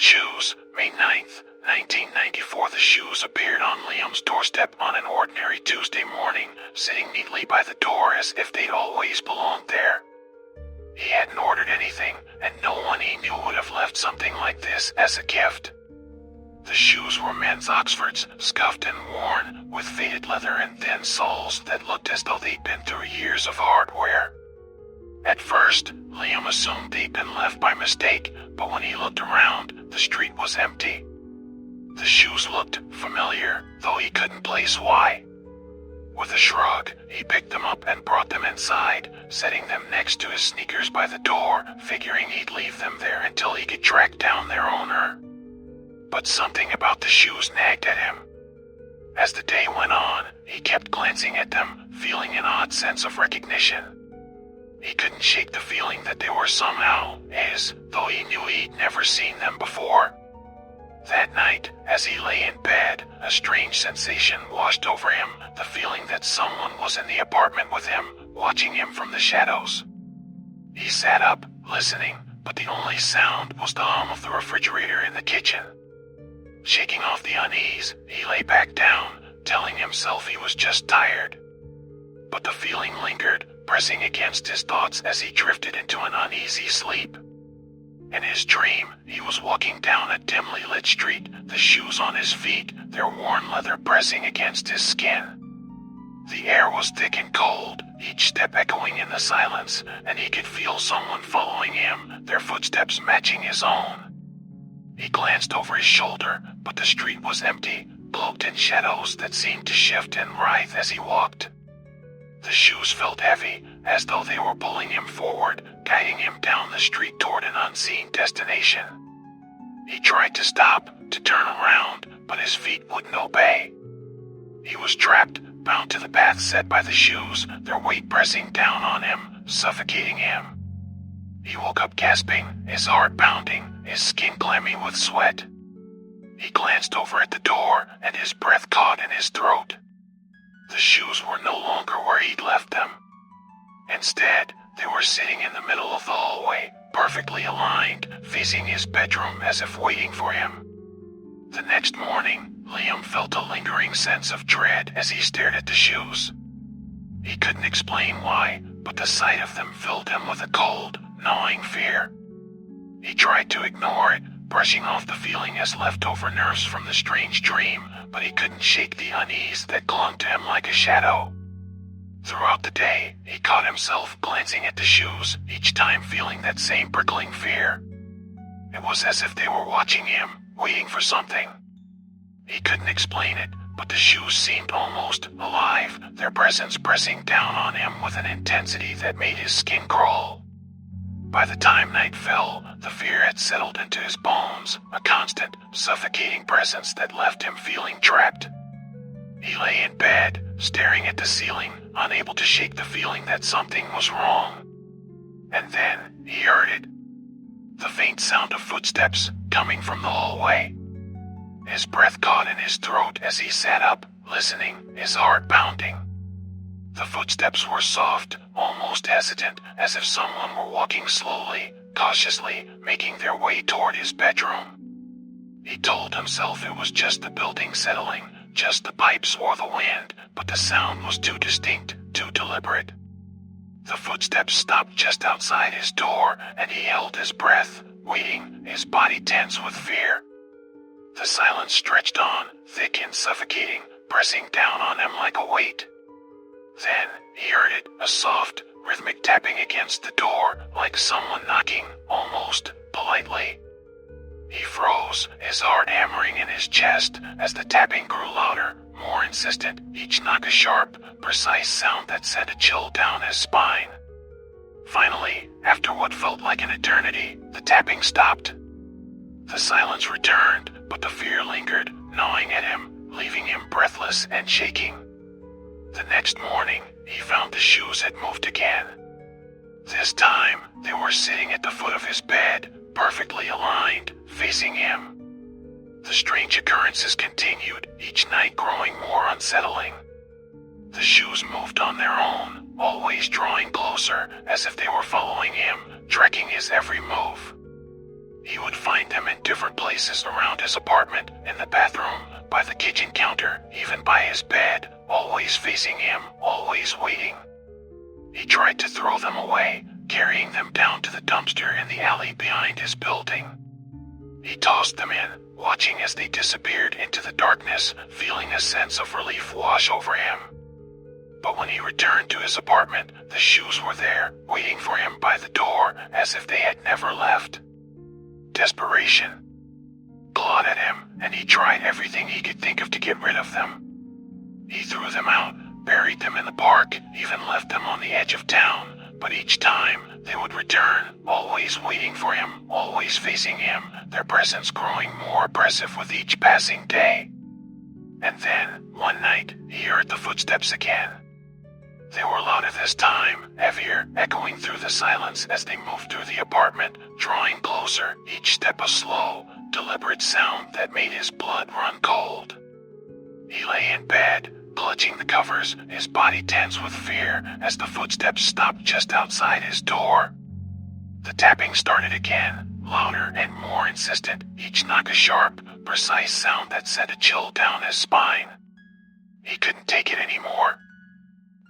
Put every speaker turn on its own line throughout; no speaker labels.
Shoes, May 9th, 1994. The shoes appeared on Liam's doorstep on an ordinary Tuesday morning, sitting neatly by the door as if they'd always belonged there. He hadn't ordered anything, and no one he knew would have left something like this as a gift. The shoes were men's Oxfords, scuffed and worn, with faded leather and thin soles that looked as though they'd been through years of hard wear. At first, Liam assumed they'd been left by mistake, but when he looked around, the street was empty. The shoes looked familiar, though he couldn't place why. With a shrug, he picked them up and brought them inside, setting them next to his sneakers by the door, figuring he'd leave them there until he could track down their owner. But something about the shoes nagged at him. As the day went on, he kept glancing at them, feeling an odd sense of recognition. He couldn't shake the feeling that they were somehow his, though he knew he'd never seen them before. That night, as he lay in bed, a strange sensation washed over him, the feeling that someone was in the apartment with him, watching him from the shadows. He sat up, listening, but the only sound was the hum of the refrigerator in the kitchen. Shaking off the unease, he lay back down, telling himself he was just tired. But the feeling lingered, pressing against his thoughts as he drifted into an uneasy sleep. In his dream, he was walking down a dimly lit street, the shoes on his feet, their worn leather pressing against his skin. The air was thick and cold, each step echoing in the silence, and he could feel someone following him, their footsteps matching his own. He glanced over his shoulder, but the street was empty, cloaked in shadows that seemed to shift and writhe as he walked. The shoes felt heavy, as though they were pulling him forward, guiding him down the street toward an unseen destination. He tried to stop, to turn around, but his feet wouldn't obey. He was trapped, bound to the path set by the shoes, their weight pressing down on him, suffocating him. He woke up gasping, his heart pounding, his skin clammy with sweat. He glanced over at the door, and his breath caught in his throat. The shoes were no longer where he'd left them. Instead, they were sitting in the middle of the hallway, perfectly aligned, facing his bedroom as if waiting for him. The next morning, Liam felt a lingering sense of dread as he stared at the shoes. He couldn't explain why, but the sight of them filled him with a cold, gnawing fear. He tried to ignore it, brushing off the feeling as leftover nerves from the strange dream, but he couldn't shake the unease that clung to him like a shadow. Throughout the day, he caught himself glancing at the shoes, each time feeling that same prickling fear. It was as if they were watching him, waiting for something. He couldn't explain it, but the shoes seemed almost alive, their presence pressing down on him with an intensity that made his skin crawl. By the time night fell, the fear had settled into his bones, a constant, suffocating presence that left him feeling trapped. He lay in bed, staring at the ceiling, unable to shake the feeling that something was wrong. And then he heard it. The faint sound of footsteps coming from the hallway. His breath caught in his throat as he sat up, listening, his heart pounding. The footsteps were soft, almost hesitant, as if someone were walking slowly, cautiously, making their way toward his bedroom. He told himself it was just the building settling, just the pipes or the wind, but the sound was too distinct, too deliberate. The footsteps stopped just outside his door, and he held his breath, waiting, his body tense with fear. The silence stretched on, thick and suffocating, pressing down on him like a weight. Then he heard it, a soft, rhythmic tapping against the door, like someone knocking, almost politely. He froze, his heart hammering in his chest as the tapping grew louder, more insistent, each knock a sharp, precise sound that sent a chill down his spine. Finally, after what felt like an eternity, the tapping stopped. The silence returned, but the fear lingered, gnawing at him, leaving him breathless and shaking. The next morning, he found the shoes had moved again. This time, they were sitting at the foot of his bed, perfectly aligned, facing him. The strange occurrences continued, each night growing more unsettling. The shoes moved on their own, always drawing closer, as if they were following him, tracking his every move. He would find them in different places around his apartment, in the bathroom, by the kitchen counter, even by his bed, always facing him, always waiting. He tried to throw them away, carrying them down to the dumpster in the alley behind his building. He tossed them in, watching as they disappeared into the darkness, feeling a sense of relief wash over him. But when he returned to his apartment, the shoes were there, waiting for him by the door, as if they had never left. Desperation clawed at him, and he tried everything he could think of to get rid of them. He threw them out, buried them in the park, even left them on the edge of town, but each time they would return, always waiting for him, always facing him, their presence growing more oppressive with each passing day. And then, one night, he heard the footsteps again. They were louder this time, heavier, echoing through the silence as they moved through the apartment, drawing closer, each step a slow, deliberate sound that made his blood run cold. He lay in bed, clutching the covers, his body tense with fear as the footsteps stopped just outside his door. The tapping started again, louder and more insistent, each knock a sharp, precise sound that sent a chill down his spine. He couldn't take it anymore.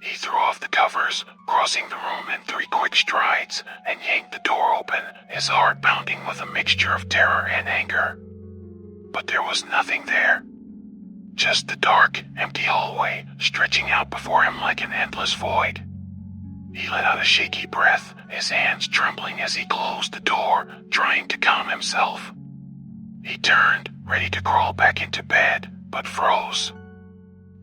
He threw off the covers, crossing the room in 3 quick strides, and yanked the door open, his heart pounding with a mixture of terror and anger. But there was nothing there. Just the dark, empty hallway, stretching out before him like an endless void. He let out a shaky breath, his hands trembling as he closed the door, trying to calm himself. He turned, ready to crawl back into bed, but froze.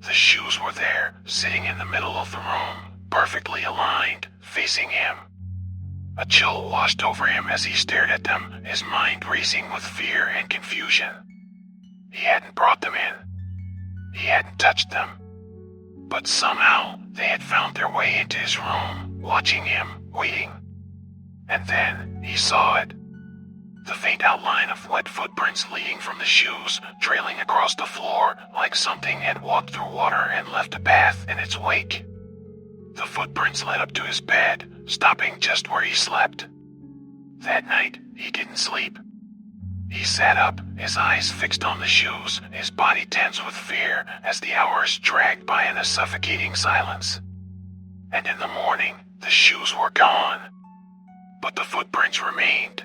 The shoes were there, sitting in the middle of the room, perfectly aligned, facing him. A chill washed over him as he stared at them, his mind racing with fear and confusion. He hadn't brought them in. He hadn't touched them. But somehow, they had found their way into his room, watching him, waiting. And then, he saw it. The faint outline of wet footprints leading from the shoes, trailing across the floor like something had walked through water and left a path in its wake. The footprints led up to his bed, stopping just where he slept. That night, he didn't sleep. He sat up, his eyes fixed on the shoes, his body tense with fear as the hours dragged by in a suffocating silence. And in the morning, the shoes were gone. But the footprints remained.